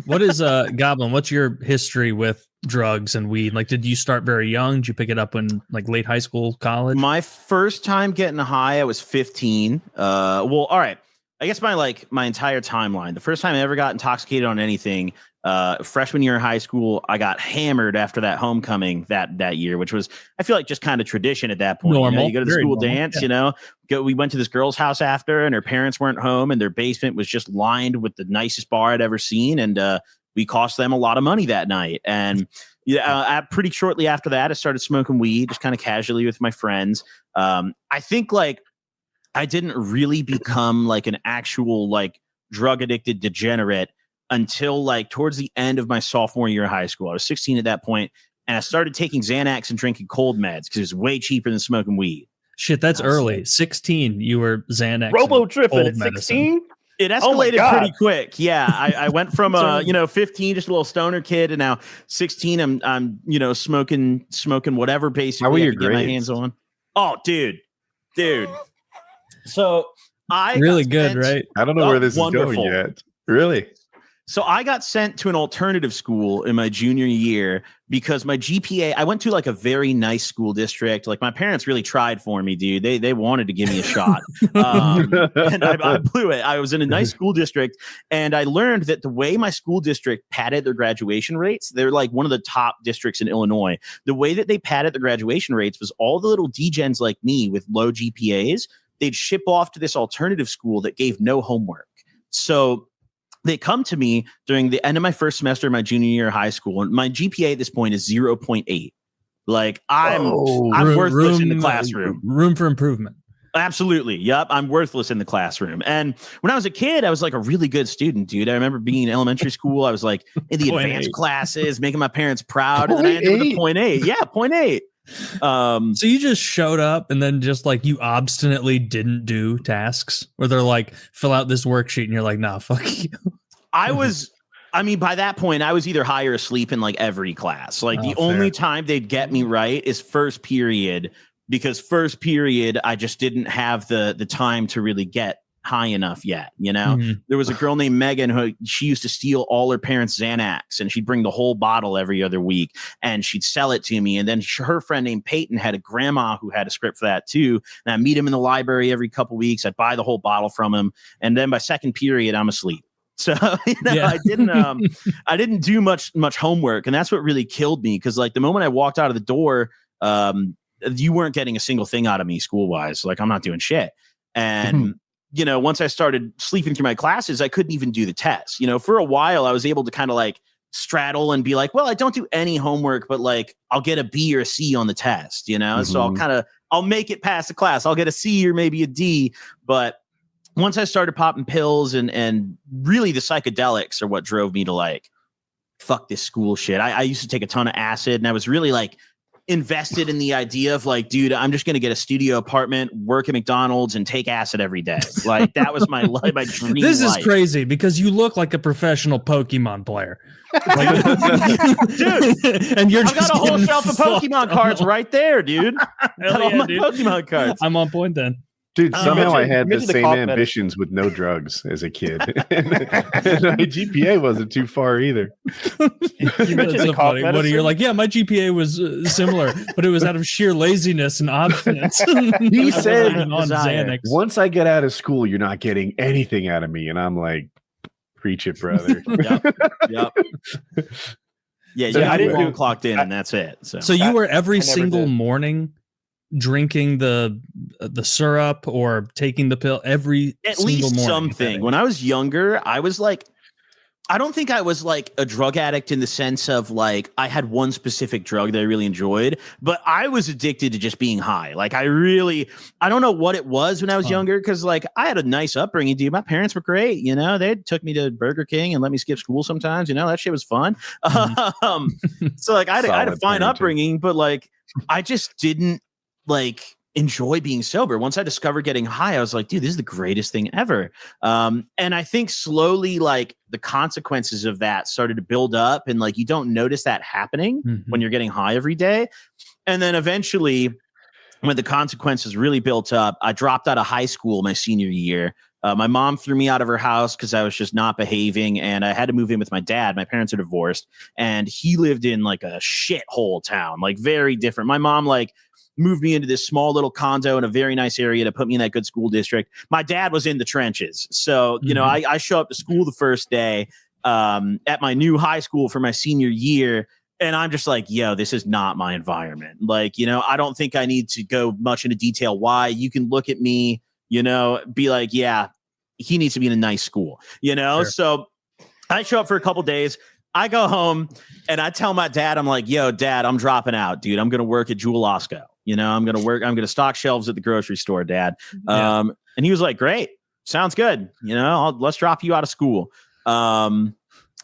What is Goblin? What's your history with drugs and weed? Like, did you start very young? Did you pick it up in like late high school, college? My first time getting high, I was 15. Well, all right. I guess my entire timeline. The first time I ever got intoxicated on anything, freshman year of high school, I got hammered after that homecoming that year, which was, I feel like, just kind of tradition at that point. Normal. You go to the school dance, we went to this girl's house after, and her parents weren't home, and their basement was just lined with the nicest bar I'd ever seen, and we cost them a lot of money that night. And pretty shortly after that, I started smoking weed, just kind of casually with my friends. I think I didn't really become like an actual like drug addicted degenerate until like towards the end of my sophomore year of high school. I was 16 at that point, and I started taking Xanax and drinking cold meds because it was way cheaper than smoking weed. Shit, that's early. 16, you were Xanax. Robo tripping at 16? It escalated pretty quick. Yeah, I went from 15, just a little stoner kid, and now 16, I'm smoking whatever basically I can get my hands on. Oh, dude. So I really good, right? I don't know where this is going yet. Really? So I got sent to an alternative school in my junior year because my GPA, I went to like a very nice school district. Like my parents really tried for me, dude. They wanted to give me a shot. And I blew it. I was in a nice school district, and I learned that the way my school district padded their graduation rates, they're like one of the top districts in Illinois. The way that they padded the graduation rates was all the little degens like me with low GPAs, they'd ship off to this alternative school that gave no homework. So they come to me during the end of my first semester of my junior year of high school, and my GPA at this point is 0.8. Like I'm worthless in the classroom. Room for improvement. Absolutely. Yep. I'm worthless in the classroom. And when I was a kid, I was like a really good student, dude. I remember being in elementary school. I was like in the advanced classes, making my parents proud. And then I ended with a 0.8. Yeah, 0.8. So you just showed up and then just like you obstinately didn't do tasks where they're like, fill out this worksheet, and you're like, nah, fuck you. By that point, I was either high or asleep in like every class. Like the only time they'd get me right is first period, because first period, I just didn't have the time to really get high enough yet. There was a girl named Megan who she used to steal all her parents' Xanax, and she'd bring the whole bottle every other week, and she'd sell it to me. And then her friend named Peyton had a grandma who had a script for that too. And I'd meet him in the library every couple weeks. I'd buy the whole bottle from him, and then by second period, I'm asleep. So I didn't do much homework, and that's what really killed me. Because like the moment I walked out of the door, you weren't getting a single thing out of me school wise. Like I'm not doing shit. And once I started sleeping through my classes, I couldn't even do the test. For a while, I was able to kind of like straddle and be like, well, I don't do any homework, but like I'll get a B or a C on the test. So I'll make it past the class. I'll get a C or maybe a D, but once I started popping pills and really the psychedelics are what drove me to like, fuck this school shit. I used to take a ton of acid, and I was really like invested in the idea of like, dude, I'm just going to get a studio apartment, work at McDonald's, and take acid every day. Like that was my life, my dream. This is crazy because you look like a professional Pokemon player. Like, dude, and I've got a whole shelf of Pokemon cards right there, dude. Got all my Pokemon cards. I'm on point then. Dude, somehow I had the same ambitions with no drugs as a kid. And my GPA wasn't too far either. You mentioned the cough medicine. What, you're like, yeah, my GPA was similar, but it was out of sheer laziness and obstinance. He said, once I get out of school, you're not getting anything out of me. And I'm like, preach it, brother. Yep. Yeah, I didn't clocked in, and that's it. So you were every single morning drinking the syrup or taking the pill every at single least morning. Something. When I was younger, I was like, I don't think I was like a drug addict in the sense of like I had one specific drug that I really enjoyed, but I was addicted to just being high. Like I don't know what it was when I was younger, because like I had a nice upbringing, dude. My parents were great, they took me to Burger King and let me skip school sometimes. That shit was fun. So like I had a fine upbringing, but like I just didn't like enjoy being sober. Once I discovered getting high, I was like, dude, this is the greatest thing ever. And I think slowly like the consequences of that started to build up, and like you don't notice that happening when you're getting high every day. And then eventually when the consequences really built up, I dropped out of high school my senior year. My mom threw me out of her house because I was just not behaving, and I had to move in with my dad. My parents are divorced, and he lived in like a shithole town, like very different. My mom like moved me into this small little condo in a very nice area to put me in that good school district. My dad was in the trenches. So, you know, I show up to school the first day at my new high school for my senior year. And I'm just like, yo, this is not my environment. Like, you know, I don't think I need to go much into detail why. You can look at me, you know, be like, yeah, he needs to be in a nice school, you know? Sure. So I show up for a couple days. I go home and I tell my dad, I'm like, yo, Dad, I'm dropping out, dude. I'm going to work at Jewel Osco. You know, I'm going to stock shelves at the grocery store, Dad. And he was like, great. Sounds good. You know, let's drop you out of school. And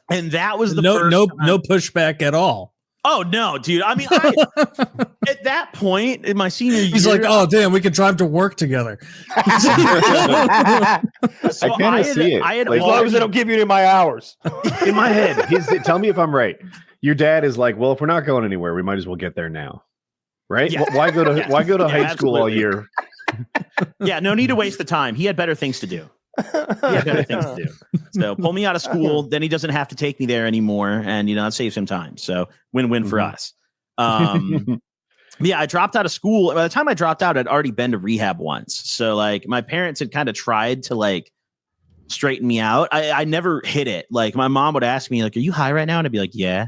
that was the first time. No pushback at all. Oh, no, dude. I mean, at that point in my senior year, he's like, oh, damn, we could drive to work together. So I kind of see it. As long as they don't give you any of my hours. In my head, tell me if I'm right. Your dad is like, well, if we're not going anywhere, we might as well get there now. Right? Yeah. Why go to high school all year? Yeah, no need to waste the time. He had better things to do. So pull me out of school, then he doesn't have to take me there anymore, and you know, that saves him time. So win-win for us. Yeah, I dropped out of school. By the time I dropped out, I'd already been to rehab once. So like my parents had kind of tried to like straighten me out. I never hit it. Like my mom would ask me, like, are you high right now? And I'd be like, yeah,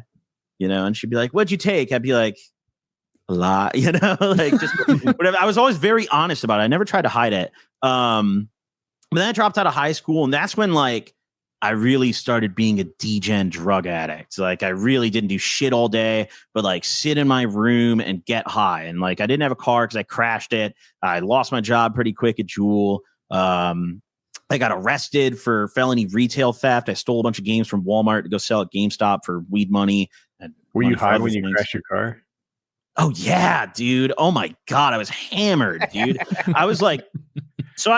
you know, and she'd be like, what'd you take? I'd be like, a lot, you know, like just whatever. I was always very honest about it. I never tried to hide it. But then I dropped out of high school, and that's when like I really started being a degen drug addict. Like I really didn't do shit all day, but like sit in my room and get high. And like I didn't have a car because I crashed it. I lost my job pretty quick at Jewel. I got arrested for felony retail theft. I stole a bunch of games from Walmart to go sell at GameStop for weed money. And were you high when you crashed your car? Oh yeah, dude. Oh my God. I was hammered, dude. I was like, so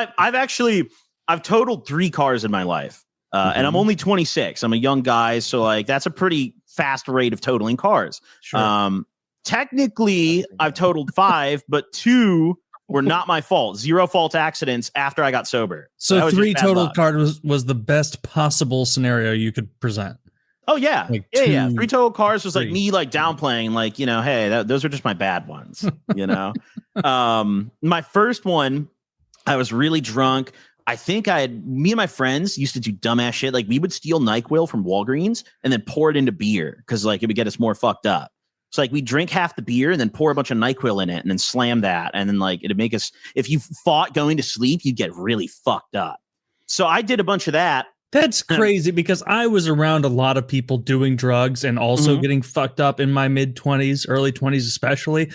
I've totaled 3 cars in my life. And I'm only 26. I'm a young guy. So like, that's a pretty fast rate of totaling cars. Sure. Technically I've totaled 5, but 2 were not my fault. 0 fault accidents after I got sober. So 3 total cars was the best possible scenario you could present. Oh yeah. Like yeah. 3 total cars was like me like downplaying, like, you know, hey, those are just my bad ones, you know? My first one, I was really drunk. I think me and my friends used to do dumbass shit. Like we would steal NyQuil from Walgreens and then pour it into beer because like it would get us more fucked up. So like we drink half the beer and then pour a bunch of NyQuil in it and then slam that. And then like it'd make us, if you fought going to sleep, you'd get really fucked up. So I did a bunch of that. That's crazy because I was around a lot of people doing drugs and also getting fucked up in my mid-20s, early 20s especially.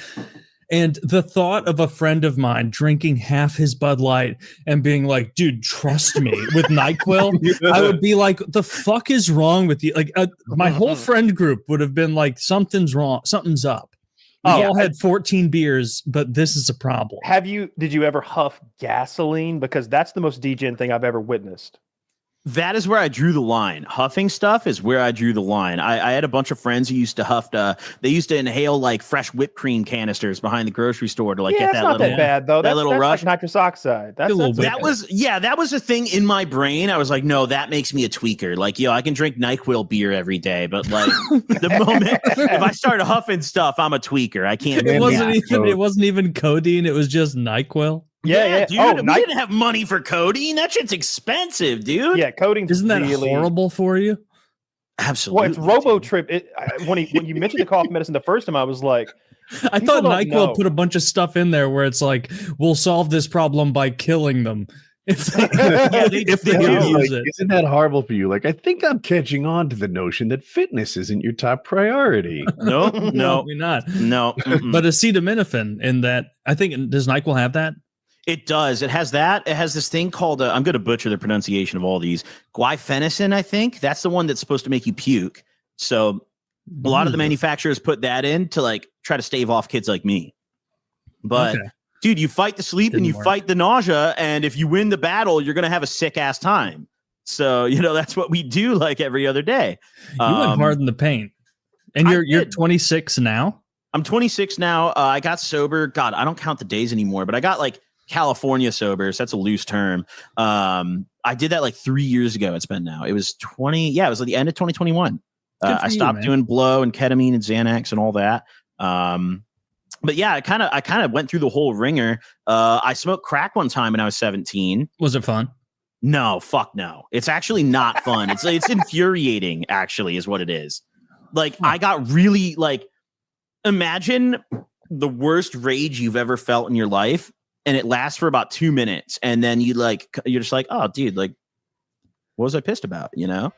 And the thought of a friend of mine drinking half his Bud Light and being like, dude, trust me with NyQuil, I would be like, the fuck is wrong with you? Like my whole friend group would have been like, something's wrong. Something's up. We all had 14 beers, but this is a problem. Did you ever huff gasoline? Because that's the most degen thing I've ever witnessed. That is where I drew the line. Huffing stuff is where I drew the line. I had a bunch of friends who used to huff. They used to inhale like fresh whipped cream canisters behind the grocery store to like get that little. That's not that bad though. That's rush. Like nitrous oxide. That was a thing in my brain. I was like, no, that makes me a tweaker. Like, yo, I can drink NyQuil beer every day, but like the moment if I start huffing stuff, I'm a tweaker. I can't. It wasn't even codeine. It was just NyQuil. Yeah, dude. We didn't have money for codeine. That shit's expensive, dude. Yeah, codeine isn't that really horrible for you? Absolutely. Well, it's RoboTrip. When you mentioned the cough medicine the first time, I was like, I thought NyQuil put a bunch of stuff in there where it's like, we'll solve this problem by killing them. If they use it. Isn't that horrible for you? Like, I think I'm catching on to the notion that fitness isn't your top priority. No, probably not. No, but acetaminophen in that. I think does NyQuil have that? It does. It has that. It has this thing called, I'm going to butcher the pronunciation of all these. Guaifenicin, I think. That's the one that's supposed to make you puke. So a lot of the manufacturers put that in to like try to stave off kids like me. But dude, you fight the sleep and you fight the nausea. And if you win the battle, you're going to have a sick ass time. So, you know, that's what we do like every other day. You went hard in the paint. And you're 26 now? I'm 26 now. I got sober. God, I don't count the days anymore, but I got like California sober. So that's a loose term. I did that like 3 years ago. It's been now. It was it was like the end of 2021. I stopped doing blow and ketamine and Xanax and all that. But yeah, I kind of went through the whole ringer. I smoked crack one time when I was 17. Was it fun? No, fuck no. It's actually not fun. It's infuriating, actually, is what it is. Like, I got really, like, imagine the worst rage you've ever felt in your life, and it lasts for about 2 minutes, and then you're just like, oh, dude, like, what was I pissed about, you know?